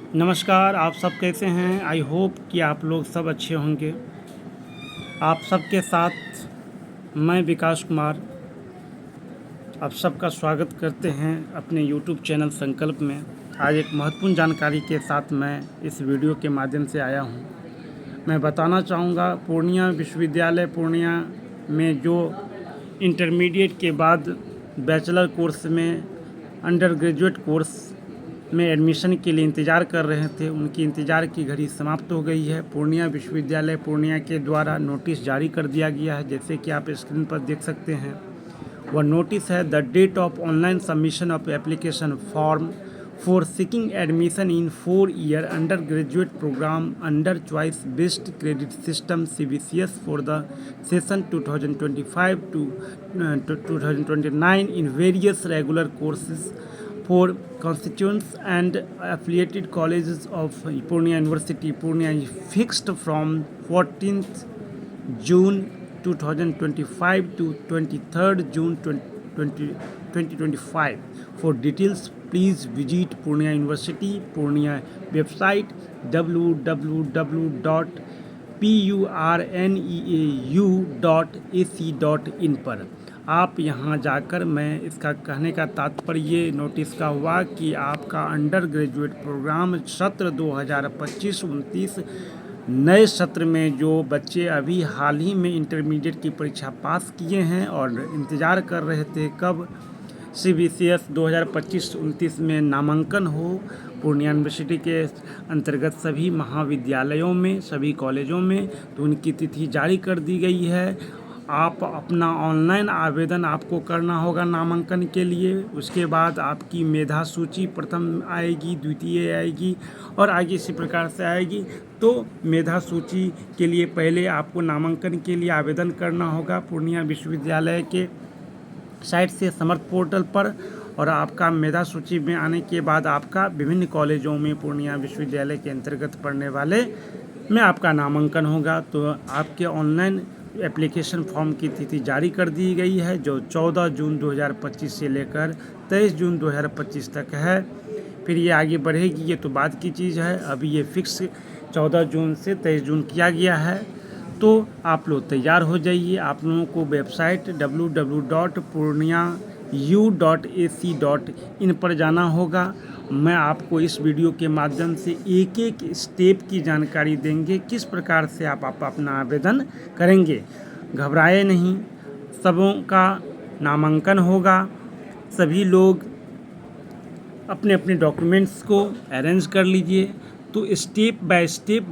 नमस्कार, आप सब कैसे हैं? आई होप कि आप लोग सब अच्छे होंगे। आप सबके साथ मैं विकास कुमार आप सबका स्वागत करते हैं अपने यूट्यूब चैनल संकल्प में। आज एक महत्वपूर्ण जानकारी के साथ मैं इस वीडियो के माध्यम से आया हूं। मैं बताना चाहूँगा पूर्णिया विश्वविद्यालय पूर्णिया में जो इंटरमीडिएट के बाद बैचलर कोर्स में अंडर ग्रेजुएट कोर्स में एडमिशन के लिए इंतज़ार कर रहे थे, उनकी इंतज़ार की घड़ी समाप्त हो गई है। पूर्णिया विश्वविद्यालय पूर्णिया के द्वारा नोटिस जारी कर दिया गया है, जैसे कि आप स्क्रीन पर देख सकते हैं। वह नोटिस है the date of online submission of application form for seeking admission in 4-year undergraduate program under choice based credit system CBCS for the session 2025 to 2029 in various regular courses for constituents and affiliated colleges of Purnia University, Purnia is fixed from 14th June 2025 to 23rd June 2025. For details, please visit Purnia University, Purnia website www.purneau.ac.in पर। आप यहाँ जाकर, मैं इसका कहने का तात्पर्य notice का हुआ कि आपका अंडर ग्रेजुएट प्रोग्राम सत्र 2025-29 नए सत्र में जो बच्चे अभी हाल ही में इंटरमीडिएट की परीक्षा पास किए हैं और इंतज़ार कर रहे थे कब CBCS 2025-29 में नामांकन हो पूर्णिया यूनिवर्सिटी के अंतर्गत सभी महाविद्यालयों में, सभी कॉलेजों में, तो उनकी तिथि जारी कर दी गई है। आप अपना ऑनलाइन आवेदन आपको करना होगा नामांकन के लिए। उसके बाद आपकी मेधा सूची प्रथम आएगी, द्वितीय आएगी और आगे इसी प्रकार से आएगी। तो मेधा सूची के लिए पहले आपको नामांकन के लिए आवेदन करना होगा पूर्णिया विश्वविद्यालय के साइट से समर्थ पोर्टल पर, और आपका मेधा सूची में आने के बाद आपका विभिन्न कॉलेजों में पूर्णिया विश्वविद्यालय के अंतर्गत पढ़ने वाले में आपका नामांकन होगा। तो आपके ऑनलाइन एप्लीकेशन फॉर्म की तिथि जारी कर दी गई है, जो 14 जून 2025 से लेकर 23 जून 2025 तक है। फिर ये आगे बढ़ेगी, ये तो बाद की चीज़ है। अभी ये फिक्स 14 जून से 23 जून किया गया है। तो आप लोग तैयार हो जाइए। आप लोगों को वेबसाइट www.purniau.ac.in पर जाना होगा। मैं आपको इस वीडियो के माध्यम से एक एक स्टेप की जानकारी देंगे, किस प्रकार से आप अपना आवेदन करेंगे। घबराए नहीं, सबों का नामांकन होगा। सभी लोग अपने अपने डॉक्यूमेंट्स को अरेंज कर लीजिए। तो step by step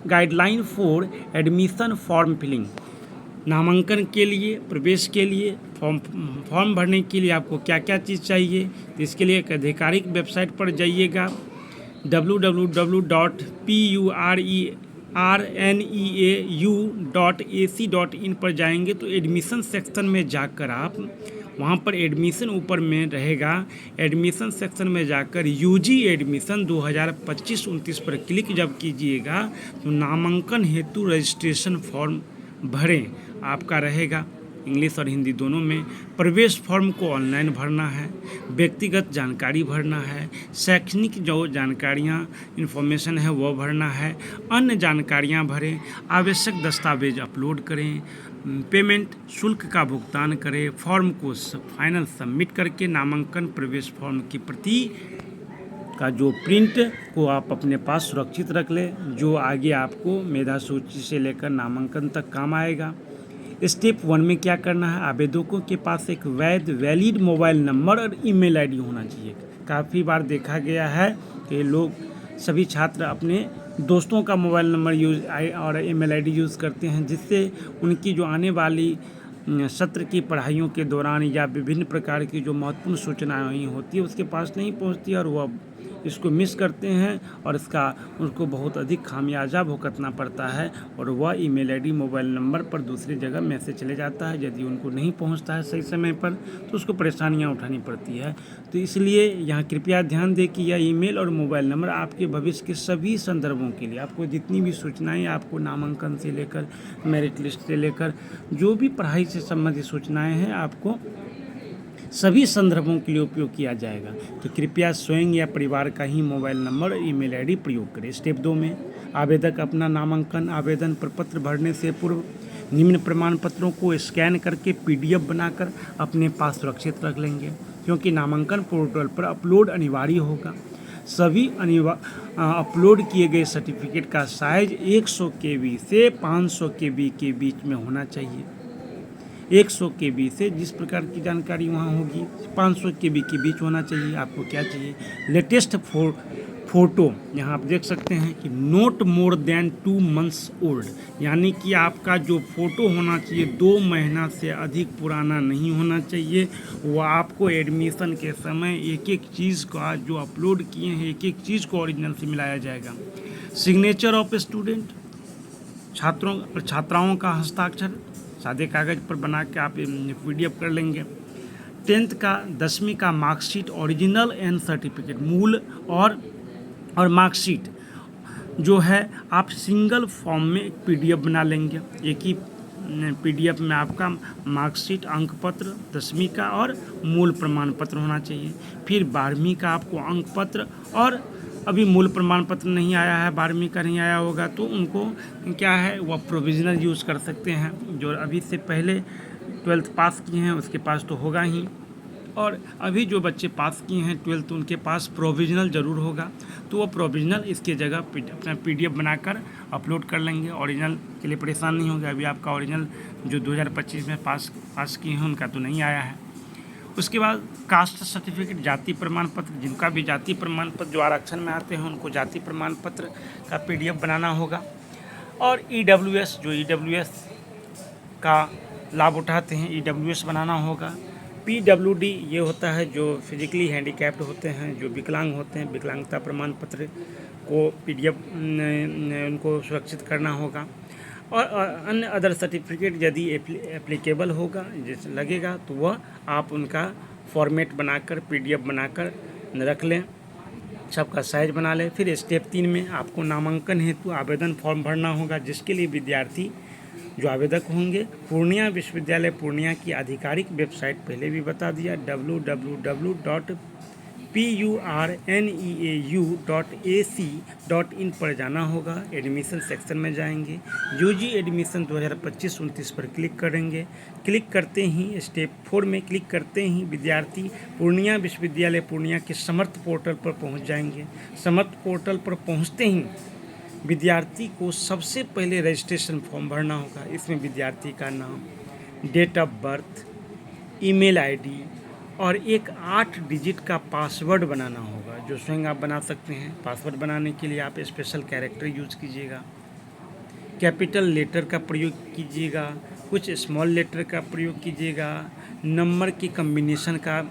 guideline for admission form filling, नामांकन के लिए, प्रवेश के लिए, फॉर्म भरने के लिए आपको क्या क्या चीज़ चाहिए। तो इसके लिए एक आधिकारिक वेबसाइट पर जाइएगा www.purneau.ac.in पर जाएंगे तो एडमिशन सेक्शन में जाकर आप वहाँ पर एडमिशन ऊपर में रहेगा। एडमिशन सेक्शन में जाकर UG एडमिशन 2025-29 पर क्लिक जब कीजिएगा तो नामांकन हेतु रजिस्ट्रेशन फॉर्म भरें आपका रहेगा, इंग्लिश और हिंदी दोनों में। प्रवेश फॉर्म को ऑनलाइन भरना है, व्यक्तिगत जानकारी भरना है, शैक्षणिक जो जानकारियाँ इन्फॉर्मेशन है वो भरना है, अन्य जानकारियाँ भरें, आवश्यक दस्तावेज अपलोड करें, पेमेंट शुल्क का भुगतान करें, फॉर्म को फाइनल सबमिट करके नामांकन प्रवेश फॉर्म की प्रति का जो प्रिंट को आप अपने पास सुरक्षित रख लें, जो आगे आपको मेधा सूची से लेकर नामांकन तक काम आएगा। स्टेप 1 में क्या करना है, आवेदकों के पास एक वैलिड मोबाइल नंबर और ईमेल आईडी होना चाहिए। काफ़ी बार देखा गया है कि लोग, सभी छात्र अपने दोस्तों का मोबाइल नंबर और ईमेल आईडी यूज़ करते हैं, जिससे उनकी जो आने वाली सत्र की पढ़ाइयों के दौरान या विभिन्न प्रकार की जो महत्वपूर्ण सूचनाएं होती है उसके पास नहीं पहुंचती और वह इसको मिस करते हैं और इसका उनको बहुत अधिक खामियाजा भुगतना पड़ता है और वह ईमेल आईडी मोबाइल नंबर पर दूसरी जगह मैसेज चले जाता है। यदि उनको नहीं पहुंचता है सही समय पर तो उसको परेशानियां उठानी पड़ती है। तो इसलिए यहाँ कृपया ध्यान दें कि यह ईमेल और मोबाइल नंबर आपके भविष्य के सभी संदर्भों के लिए, आपको जितनी भी सूचनाएँ, आपको नामांकन से लेकर मेरिट लिस्ट से लेकर जो भी पढ़ाई से संबंधित सूचनाएँ हैं, आपको सभी संदर्भों के लिए उपयोग किया जाएगा। तो कृपया स्वयं या परिवार का ही मोबाइल नंबर और ईमेल आईडी प्रयोग करें। स्टेप 2 में आवेदक अपना नामांकन आवेदन प्रपत्र भरने से पूर्व निम्न प्रमाण पत्रों को स्कैन करके PDF बनाकर अपने पास सुरक्षित रख लेंगे, क्योंकि नामांकन पोर्टल पर अपलोड अनिवार्य होगा। सभी अपलोड किए गए सर्टिफिकेट का साइज 100 KB से 500 KB के बीच में होना चाहिए। 100 KB से जिस प्रकार की जानकारी वहाँ होगी 500 KB के बीच होना चाहिए। आपको क्या चाहिए? लेटेस्ट फ़ोटो, यहाँ आप देख सकते हैं कि note more than 2 months old, यानी कि आपका जो फ़ोटो होना चाहिए 2 महीना से अधिक पुराना नहीं होना चाहिए। वो आपको एडमिशन के समय एक एक चीज़ का जो अपलोड किए हैं एक एक चीज़ को ओरिजिनल से मिलाया जाएगा। सिग्नेचर ऑफ स्टूडेंट, छात्रों और छात्राओं का हस्ताक्षर सादे कागज़ पर बना के आप PDF कर लेंगे। 10th का 10वीं का मार्कशीट ओरिजिनल एंड सर्टिफिकेट, मूल और मार्कशीट जो है आप सिंगल फॉर्म में एक PDF बना लेंगे। एक ही PDF में आपका मार्कशीट, अंक पत्र 10वीं का और मूल प्रमाण पत्र होना चाहिए। फिर 12वीं का आपको अंक पत्र, और अभी मूल प्रमाण पत्र नहीं आया है, 12वीं का नहीं आया होगा तो उनको क्या है वह प्रोविज़नल यूज़ कर सकते हैं। जो अभी से पहले 12th पास किए हैं उसके पास तो होगा ही, और अभी जो बच्चे पास किए हैं 12th उनके पास प्रोविज़नल ज़रूर होगा, तो वो प्रोविज़नल इसके जगह अपना PDF बनाकर अपलोड कर लेंगे। ओरिजिनल के लिए परेशान नहीं होंगे। अभी आपका ओरिजिनल जो 2025 में पास किए हैं उनका तो नहीं आया है। उसके बाद कास्ट सर्टिफिकेट, जाति प्रमाण पत्र, जिनका भी जाति प्रमाण पत्र जो आरक्षण में आते हैं उनको जाति प्रमाण पत्र का PDF बनाना होगा। और EWS, जो EWS का लाभ उठाते हैं EWS बनाना होगा। PWD ये होता है जो फिजिकली हैंडीकैप्ड होते हैं, जो विकलांग होते हैं, विकलांगता प्रमाण पत्र को PDF उनको सुरक्षित करना होगा। और अन्य अदर सर्टिफिकेट यदि एप्लीकेबल होगा जैसे लगेगा तो वह आप उनका फॉर्मेट बनाकर PDF बनाकर रख लें, सबका साइज बना लें। फिर स्टेप 3 में आपको नामांकन हेतु आवेदन फॉर्म भरना होगा, जिसके लिए विद्यार्थी जो आवेदक होंगे पूर्णिया विश्वविद्यालय पूर्णिया की आधिकारिक वेबसाइट पहले भी बता दिया www.puRNEAU.ac.in पर जाना होगा। एडमिशन सेक्शन में जाएंगे, UG एडमिशन 2025-29 पर क्लिक करेंगे। क्लिक करते ही स्टेप 4 में क्लिक करते ही विद्यार्थी पूर्णिया विश्वविद्यालय पूर्णिया के समर्थ पोर्टल पर पहुंच जाएंगे। समर्थ पोर्टल पर पहुंचते ही विद्यार्थी को सबसे पहले रजिस्ट्रेशन फॉर्म भरना होगा। इसमें विद्यार्थी का नाम, date of birth, email ID और एक 8 डिजिट का पासवर्ड बनाना होगा, जो स्वयं आप बना सकते हैं। पासवर्ड बनाने के लिए आप स्पेशल कैरेक्टर यूज़ कीजिएगा, कैपिटल लेटर का प्रयोग कीजिएगा, कुछ स्मॉल लेटर का प्रयोग कीजिएगा, नंबर की कम्बिनेशन का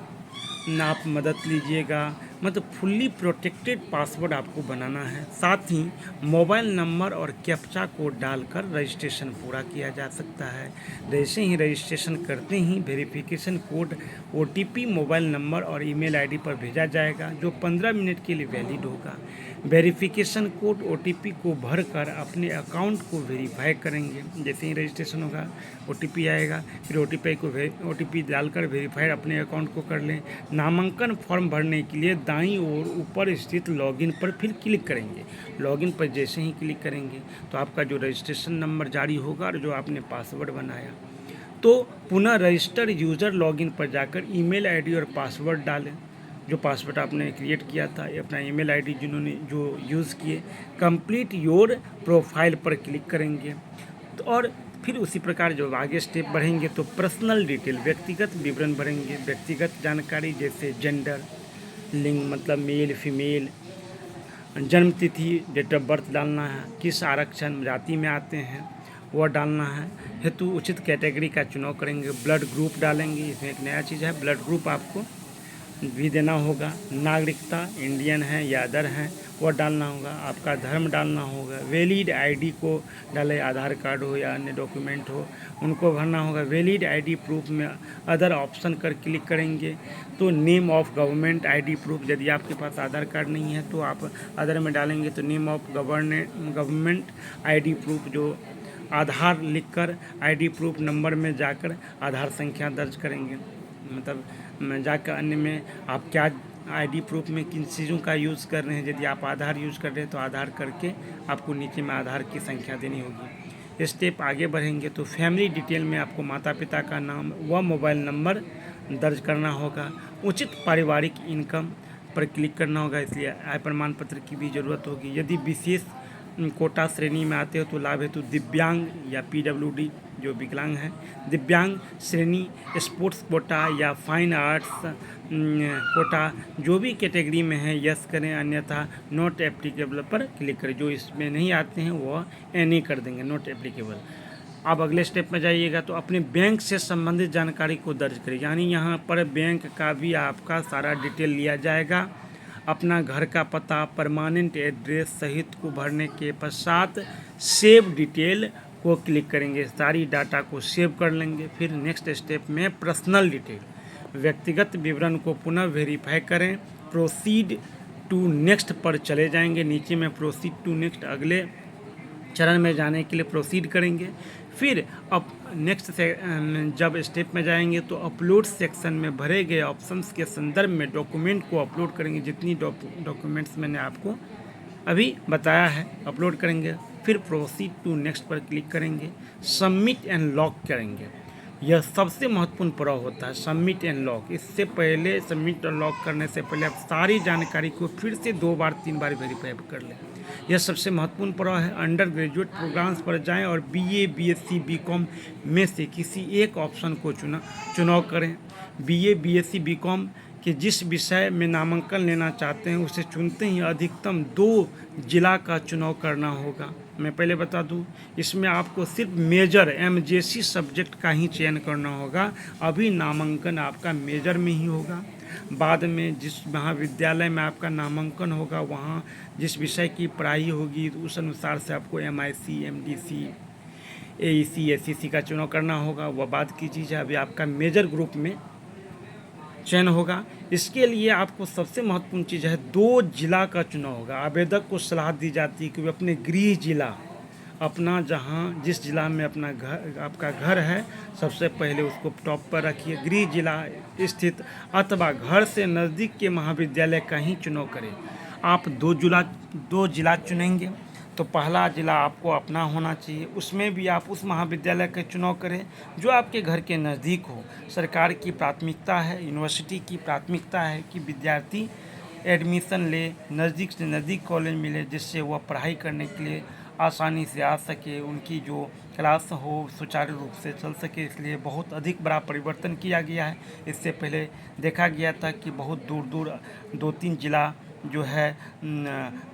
आप मदद लीजिएगा। मतलब फुल्ली प्रोटेक्टेड पासवर्ड आपको बनाना है। साथ ही मोबाइल नंबर और कैप्चा कोड डालकर रजिस्ट्रेशन पूरा किया जा सकता है। जैसे ही रजिस्ट्रेशन करते ही verification code OTP mobile number और ईमेल आईडी पर भेजा जाएगा, जो 15 मिनट के लिए वैलिड होगा। वेरिफिकेशन कोड OTP को भरकर अपने अकाउंट को वेरीफाई करेंगे। जैसे ही रजिस्ट्रेशन होगा OTP आएगा, फिर OTP डालकर वेरीफाई अपने अकाउंट को कर लें। नामांकन फॉर्म भरने के लिए दाईं ओर ऊपर स्थित लॉगिन पर फिर क्लिक करेंगे। लॉगिन पर जैसे ही क्लिक करेंगे तो आपका जो रजिस्ट्रेशन नंबर जारी होगा और जो आपने पासवर्ड बनाया, तो पुनः रजिस्टर यूज़र लॉगिन पर जाकर ईमेल आईडी और पासवर्ड डालें। जो पासवर्ड आपने क्रिएट किया था, अपना ईमेल आईडी जिन्होंने जो यूज़ किए, कंप्लीट योर प्रोफाइल पर क्लिक करेंगे। तो और फिर उसी प्रकार जो आगे स्टेप बढ़ेंगे तो पर्सनल डिटेल, व्यक्तिगत विवरण भरेंगे। व्यक्तिगत जानकारी जैसे जेंडर, लिंग मतलब मेल फीमेल, जन्म तिथि, डेट ऑफ बर्थ डालना है, किस आरक्षण जाति में आते हैं वह डालना है। हेतु उचित कैटेगरी का चुनाव करेंगे। ब्लड ग्रुप डालेंगे, इसमें एक नया चीज़ है, ब्लड ग्रुप आपको भी देना होगा। नागरिकता इंडियन है या अदर है वह डालना होगा। आपका धर्म डालना होगा। वैलिड आईडी को डाले, आधार कार्ड हो या अन्य डॉक्यूमेंट हो उनको भरना होगा। वैलिड आईडी प्रूफ में अदर ऑप्शन कर क्लिक करेंगे तो name of government ID proof, यदि आपके पास आधार कार्ड नहीं है तो आप अदर में डालेंगे तो name of government ID proof, जो आधार लिखकर आईडी प्रूफ नंबर में जाकर आधार संख्या दर्ज करेंगे। मतलब जाकर अन्य में आप क्या आईडी प्रूफ में किन चीज़ों का यूज़ कर रहे हैं। यदि आप आधार यूज़ कर रहे हैं तो आधार करके आपको नीचे में आधार की संख्या देनी होगी। स्टेप आगे बढ़ेंगे तो फैमिली डिटेल में आपको माता पिता का नाम व मोबाइल नंबर दर्ज करना होगा। उचित पारिवारिक इनकम पर क्लिक करना होगा, इसलिए आय प्रमाण पत्र की भी ज़रूरत होगी। यदि विशेष कोटा श्रेणी में आते हो तो लाभ हेतु दिव्यांग या पीडब्ल्यूडी जो विकलांग है, दिव्यांग श्रेणी, स्पोर्ट्स कोटा या फाइन आर्ट्स कोटा जो भी कैटेगरी में है यस करें, अन्यथा नॉट एप्लीकेबल पर क्लिक करें। जो इसमें नहीं आते हैं वो एनी कर देंगे, नॉट एप्लीकेबल। अब अगले स्टेप में जाइएगा तो अपने बैंक से संबंधित जानकारी को दर्ज करें, यानी यहाँ पर बैंक का भी आपका सारा डिटेल लिया जाएगा। अपना घर का पता, परमानेंट एड्रेस सहित को भरने के पश्चात सेव डिटेल को क्लिक करेंगे, सारी डाटा को सेव कर लेंगे। फिर नेक्स्ट स्टेप में पर्सनल डिटेल, व्यक्तिगत विवरण को पुनः वेरीफाई करें, प्रोसीड टू नेक्स्ट पर चले जाएंगे। नीचे में प्रोसीड टू नेक्स्ट, अगले चरण में जाने के लिए प्रोसीड करेंगे। फिर अब नेक्स्ट से जब स्टेप में जाएंगे तो अपलोड सेक्शन में भरे गए ऑप्शंस के संदर्भ में डॉक्यूमेंट को अपलोड करेंगे। जितनी डॉक्यूमेंट्स मैंने आपको अभी बताया है अपलोड करेंगे। फिर प्रोसीड टू नेक्स्ट पर क्लिक करेंगे, सबमिट एंड लॉक करेंगे। यह सबसे महत्वपूर्ण पड़ाव होता है, सबमिट एंड लॉक। इससे पहले सबमिट और लॉक करने से पहले आप सारी जानकारी को फिर से 2 बार 3 बार वेरीफाई कर लें। यह सबसे महत्वपूर्ण पड़ाव है। अंडर ग्रेजुएट प्रोग्राम्स पर जाएं और बीए, बीएससी, बीकॉम में से किसी एक ऑप्शन को चुनाव करें। बीए, बीएससी, बीकॉम के जिस विषय में नामांकन लेना चाहते हैं उसे चुनते ही अधिकतम 2 जिला का चुनाव करना होगा। मैं पहले बता दूं, इसमें आपको सिर्फ मेजर एमजेसी सब्जेक्ट का ही चयन करना होगा। अभी नामांकन आपका मेजर में ही होगा। बाद में जिस महाविद्यालय में आपका नामांकन होगा वहाँ जिस विषय की पढ़ाई होगी उस अनुसार से आपको एमआईसी, एमडीसी, एईसी, एसईसी का चुनाव करना होगा। वह बाद की चीज़ है। अभी आपका मेजर ग्रुप में चयन होगा। इसके लिए आपको सबसे महत्वपूर्ण चीज़ है 2 जिला का चुनाव होगा। आवेदक को सलाह दी जाती है कि वे अपने गृह जिला, अपना जहाँ जिस जिला में अपना घर आपका घर है सबसे पहले उसको टॉप पर रखिए। गृह जिला स्थित अथवा घर से नज़दीक के महाविद्यालय का ही चुनाव करें। आप 2 जिला चुनेंगे तो पहला जिला आपको अपना होना चाहिए, उसमें भी आप उस महाविद्यालय का चुनाव करें जो आपके घर के नज़दीक हो। सरकार की प्राथमिकता है, यूनिवर्सिटी की प्राथमिकता है कि विद्यार्थी एडमिशन ले, नज़दीक से नज़दीक कॉलेज मिले, जिससे वह पढ़ाई करने के लिए आसानी से आ सके, उनकी जो क्लास हो सुचारू रूप से चल सके। इसलिए बहुत अधिक बड़ा परिवर्तन किया गया है। इससे पहले देखा गया था कि बहुत दूर दूर 2-3 जिला जो है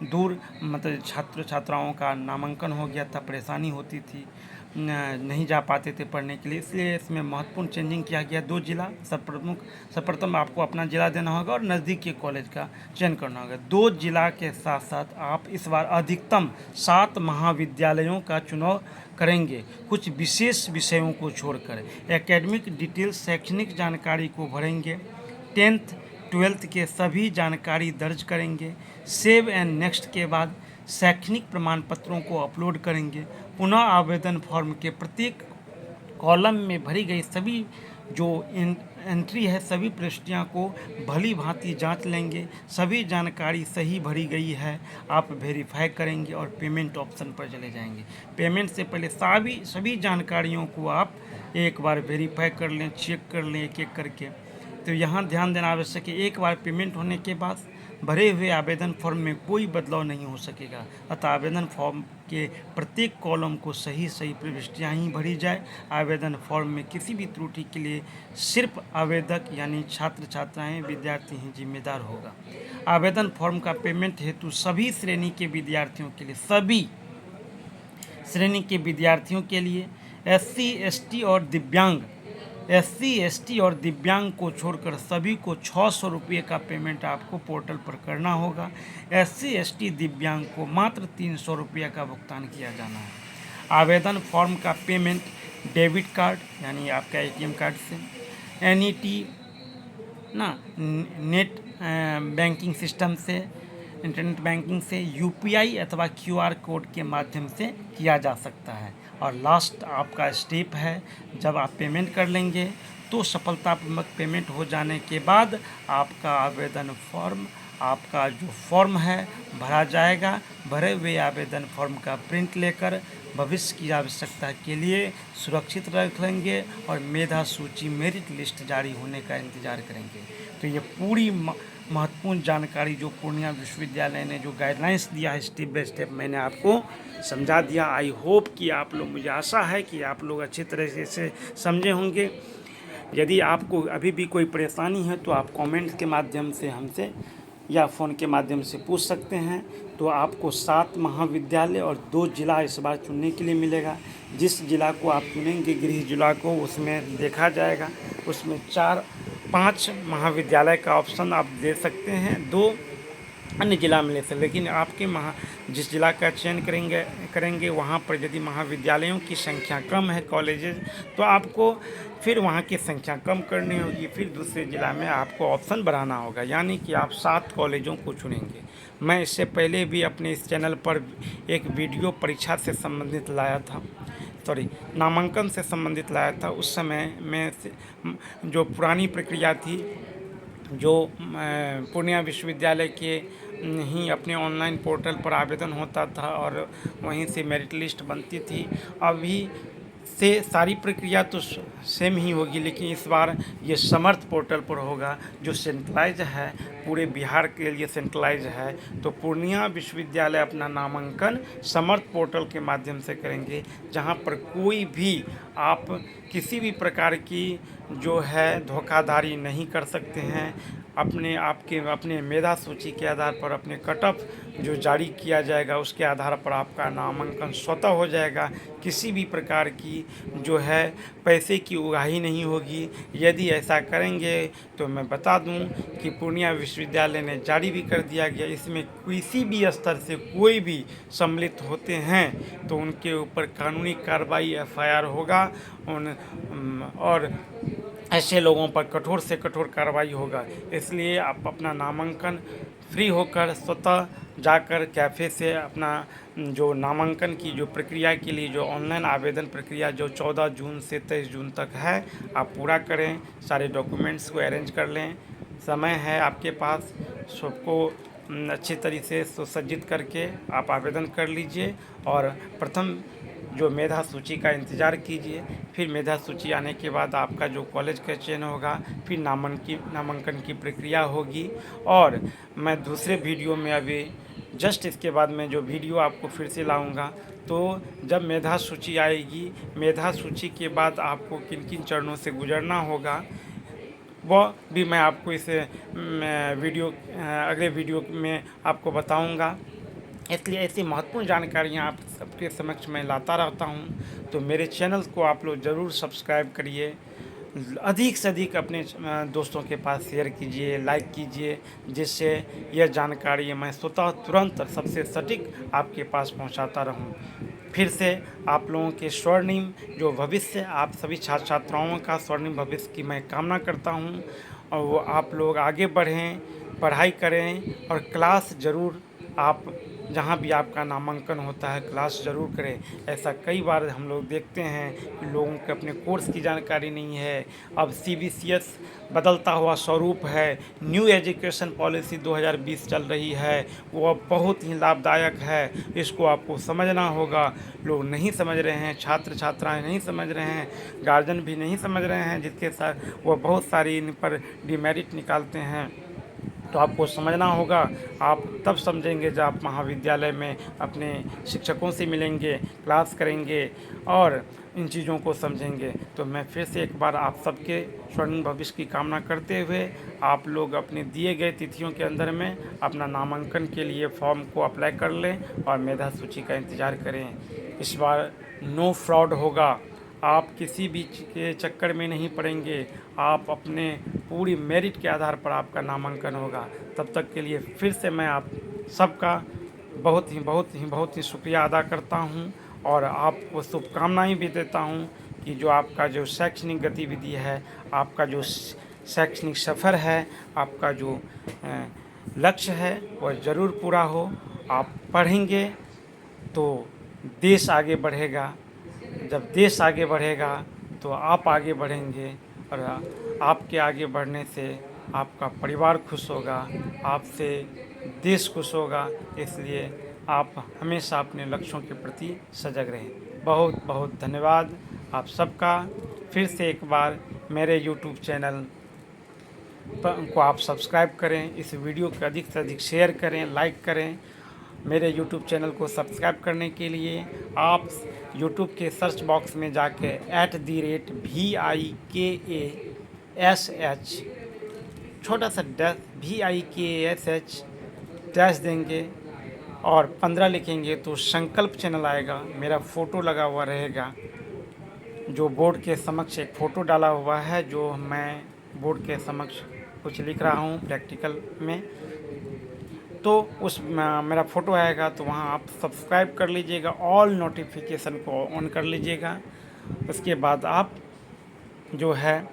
दूर मतलब छात्र छात्राओं का नामांकन हो गया था, परेशानी होती थी, नहीं जा पाते थे पढ़ने के लिए। इसलिए इसमें महत्वपूर्ण चेंजिंग किया गया। 2 जिला सर्वप्रथम आपको अपना जिला देना होगा और नज़दीक के कॉलेज का चयन करना होगा। 2 जिला के साथ साथ आप इस बार अधिकतम 7 महाविद्यालयों का चुनाव करेंगे, कुछ विशेष विषयों को छोड़कर। एकेडमिक डिटेल शैक्षणिक जानकारी को भरेंगे। 10th 12th के सभी जानकारी दर्ज करेंगे। सेव एंड नेक्स्ट के बाद शैक्षणिक प्रमाण पत्रों को अपलोड करेंगे। पुनः आवेदन फॉर्म के प्रत्येक कॉलम में भरी गई सभी जो एंट्री है सभी प्रविष्टियाँ को भली भांति जांच लेंगे। सभी जानकारी सही भरी गई है आप वेरीफाई करेंगे और पेमेंट ऑप्शन पर चले जाएंगे। पेमेंट से पहले सभी जानकारियों को आप एक बार वेरीफाई कर लें, चेक कर लें एक एक करके। तो यहाँ ध्यान देना आवश्यक है, एक बार पेमेंट होने के बाद भरे हुए आवेदन फॉर्म में कोई बदलाव नहीं हो सकेगा। अतः आवेदन फॉर्म के प्रत्येक कॉलम को सही प्रविष्टियाँ ही भरी जाए। आवेदन फॉर्म में किसी भी त्रुटि के लिए सिर्फ आवेदक यानी छात्र छात्राएं विद्यार्थी ही जिम्मेदार होगा। आवेदन फॉर्म का पेमेंट हेतु सभी श्रेणी के विद्यार्थियों के लिए SC, ST और दिव्यांग को छोड़कर सभी को 600 रुपये का पेमेंट आपको पोर्टल पर करना होगा। SC, ST दिव्यांग को मात्र 300 रुपये का भुगतान किया जाना है। आवेदन फॉर्म का पेमेंट डेबिट कार्ड यानी आपका ATM कार्ड से, NET नेट बैंकिंग सिस्टम से, इंटरनेट बैंकिंग से, UPI अथवा QR कोड के माध्यम से किया जा सकता है। और लास्ट आपका स्टेप है, जब आप पेमेंट कर लेंगे तो सफलतापूर्वक पेमेंट हो जाने के बाद आपका आवेदन फॉर्म, आपका जो फॉर्म है भरा जाएगा। भरे हुए आवेदन फॉर्म का प्रिंट लेकर भविष्य की आवश्यकता के लिए सुरक्षित रख लेंगे और मेधा सूची मेरिट लिस्ट जारी होने का इंतज़ार करेंगे। तो ये पूरी महत्वपूर्ण जानकारी जो पूर्णिया विश्वविद्यालय ने जो गाइडलाइंस दिया है स्टेप बाय स्टेप मैंने आपको समझा दिया। आई होप कि आप लोग, मुझे आशा है कि आप लोग अच्छी तरह से समझे होंगे। यदि आपको अभी भी कोई परेशानी है तो आप कमेंट के माध्यम से हमसे या फ़ोन के माध्यम से पूछ सकते हैं। तो आपको 7 महाविद्यालय और 2 जिला इस बार चुनने के लिए मिलेगा। जिस जिला को आप चुनेंगे गृह जिला को, उसमें देखा जाएगा उसमें 4-5 महाविद्यालय का ऑप्शन आप दे सकते हैं, 2 अन्य जिला में ले सकते। लेकिन आपके जिस जिला का चयन करेंगे वहाँ पर यदि महाविद्यालयों की संख्या कम है, कॉलेजेस, तो आपको फिर वहाँ की संख्या कम करनी होगी, फिर दूसरे ज़िला में आपको ऑप्शन बढ़ाना होगा, यानी कि आप 7 कॉलेजों को चुनेंगे। मैं इससे पहले भी अपने इस चैनल पर एक वीडियो परीक्षा से संबंधित लाया था, नामांकन से संबंधित लाया था। उस समय में जो पुरानी प्रक्रिया थी, जो पूर्णिया विश्वविद्यालय के ही अपने ऑनलाइन पोर्टल पर आवेदन होता था और वहीं से मेरिट लिस्ट बनती थी। अभी से सारी प्रक्रिया तो सेम ही होगी, लेकिन इस बार ये समर्थ पोर्टल पर होगा जो सेंट्रलाइज है, पूरे बिहार के लिए सेंट्रलाइज है। तो पूर्णिया विश्वविद्यालय अपना नामांकन समर्थ पोर्टल के माध्यम से करेंगे, जहां पर कोई भी आप किसी भी प्रकार की जो है धोखाधड़ी नहीं कर सकते हैं। अपने मेधा सूची के आधार पर अपने कट ऑफ जो जारी किया जाएगा उसके आधार पर आपका नामांकन स्वतः हो जाएगा। किसी भी प्रकार की जो है पैसे की उगाही नहीं होगी। यदि ऐसा करेंगे तो मैं बता दूं कि पूर्णिया विश्वविद्यालय ने जारी भी कर दिया गया, इसमें किसी भी स्तर से कोई भी सम्मिलित होते हैं तो उनके ऊपर कानूनी कार्रवाई FIR होगा और ऐसे लोगों पर कठोर से कठोर कार्रवाई होगा। इसलिए आप अपना नामांकन फ्री होकर स्वतः जाकर कैफ़े से अपना जो नामांकन की जो प्रक्रिया के लिए जो ऑनलाइन आवेदन प्रक्रिया जो 14 जून से 23 जून तक है, आप पूरा करें। सारे डॉक्यूमेंट्स को अरेंज कर लें, समय है आपके पास। सबको अच्छी तरीके से सुसज्जित करके आप आवेदन कर लीजिए और प्रथम जो मेधा सूची का इंतज़ार कीजिए। फिर मेधा सूची आने के बाद आपका जो कॉलेज का चयन होगा, फिर नामांकन की प्रक्रिया होगी। और मैं दूसरे वीडियो में अभी जस्ट इसके बाद मैं जो वीडियो आपको फिर से लाऊंगा, तो जब मेधा सूची आएगी, मेधा सूची के बाद आपको किन किन चरणों से गुजरना होगा वह भी मैं आपको इस अगले वीडियो में आपको बताऊंगा। इसलिए ऐसी महत्वपूर्ण जानकारियाँ आप सबके समक्ष मैं लाता रहता हूँ। तो मेरे चैनल को आप लोग ज़रूर सब्सक्राइब करिए, अधिक से अधिक अपने दोस्तों के पास शेयर कीजिए, लाइक कीजिए, जिससे यह जानकारी मैं स्वतः तुरंत सबसे सटीक आपके पास पहुँचाता रहूँ। फिर से आप लोगों के स्वर्णिम जो भविष्य, आप सभी छात्र छात्राओं का स्वर्णिम भविष्य की मैं कामना करता हूँ और वो आप लोग आगे बढ़ें, पढ़ाई करें और क्लास ज़रूर आप जहाँ भी आपका नामांकन होता है क्लास ज़रूर करें। ऐसा कई बार हम लोग देखते हैं कि लोगों के अपने कोर्स की जानकारी नहीं है। अब CBCS बदलता हुआ स्वरूप है, न्यू एजुकेशन पॉलिसी 2020 चल रही है, वो अब बहुत ही लाभदायक है। इसको आपको समझना होगा। लोग नहीं समझ रहे हैं, छात्र छात्राएँ नहीं समझ रहे हैं, गार्जियन भी नहीं समझ रहे हैं, जिसके साथ वो बहुत सारी इन पर डिमेरिट निकालते हैं। तो आपको समझना होगा। आप तब समझेंगे जब आप महाविद्यालय में अपने शिक्षकों से मिलेंगे, क्लास करेंगे और इन चीज़ों को समझेंगे। तो मैं फिर से एक बार आप सबके स्वर्णिम भविष्य की कामना करते हुए आप लोग अपने दिए गए तिथियों के अंदर में अपना नामांकन के लिए फॉर्म को अप्लाई कर लें और मेधा सूची का इंतज़ार करें। इस बार नो फ्रॉड होगा, आप किसी भी के चक्कर में नहीं पड़ेंगे। आप अपने पूरी मेरिट के आधार पर आपका नामांकन होगा। तब तक के लिए फिर से मैं आप सबका बहुत ही शुक्रिया अदा करता हूं और आपको शुभकामनाएं भी देता हूं कि जो आपका जो शैक्षणिक गतिविधि है, आपका जो शैक्षणिक सफ़र है, आपका जो लक्ष्य है वह ज़रूर पूरा हो। आप पढ़ेंगे तो देश आगे बढ़ेगा, जब देश आगे बढ़ेगा तो आप आगे बढ़ेंगे और आपके आगे बढ़ने से आपका परिवार खुश होगा, आपसे देश खुश होगा। इसलिए आप हमेशा अपने लक्ष्यों के प्रति सजग रहें। बहुत बहुत धन्यवाद आप सबका। फिर से एक बार मेरे यूट्यूब चैनल को आप सब्सक्राइब करें, इस वीडियो को अधिक से अधिक शेयर करें, लाइक करें। मेरे यूट्यूब चैनल को सब्सक्राइब करने के लिए आप यूट्यूब के सर्च बॉक्स में जाके @VIKASH छोटा सा डैश VIKASH डैश देंगे और 15 लिखेंगे तो संकल्प चैनल आएगा। मेरा फ़ोटो लगा हुआ रहेगा, जो बोर्ड के समक्ष एक फ़ोटो डाला हुआ है, जो मैं बोर्ड के समक्ष कुछ लिख रहा हूँ प्रैक्टिकल में, तो उस मेरा फ़ोटो आएगा, तो वहाँ आप सब्सक्राइब कर लीजिएगा, ऑल नोटिफिकेशन को ऑन कर लीजिएगा। उसके बाद आप जो है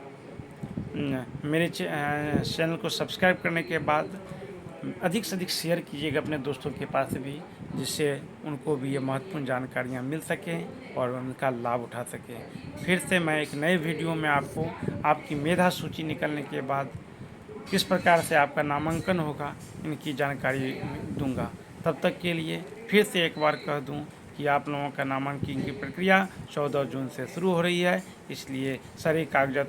मेरे चैनल को सब्सक्राइब करने के बाद अधिक से अधिक शेयर कीजिएगा अपने दोस्तों के पास भी, जिससे उनको भी ये महत्वपूर्ण जानकारियाँ मिल सकें और उनका लाभ उठा सकें। फिर से मैं एक नए वीडियो में आपको आपकी मेधा सूची निकलने के बाद किस प्रकार से आपका नामांकन होगा इनकी जानकारी दूंगा। तब तक के लिए फिर से एक बार कह दूं कि आप लोगों का नामांकन की प्रक्रिया 14 जून से शुरू हो रही है, इसलिए सारे कागजात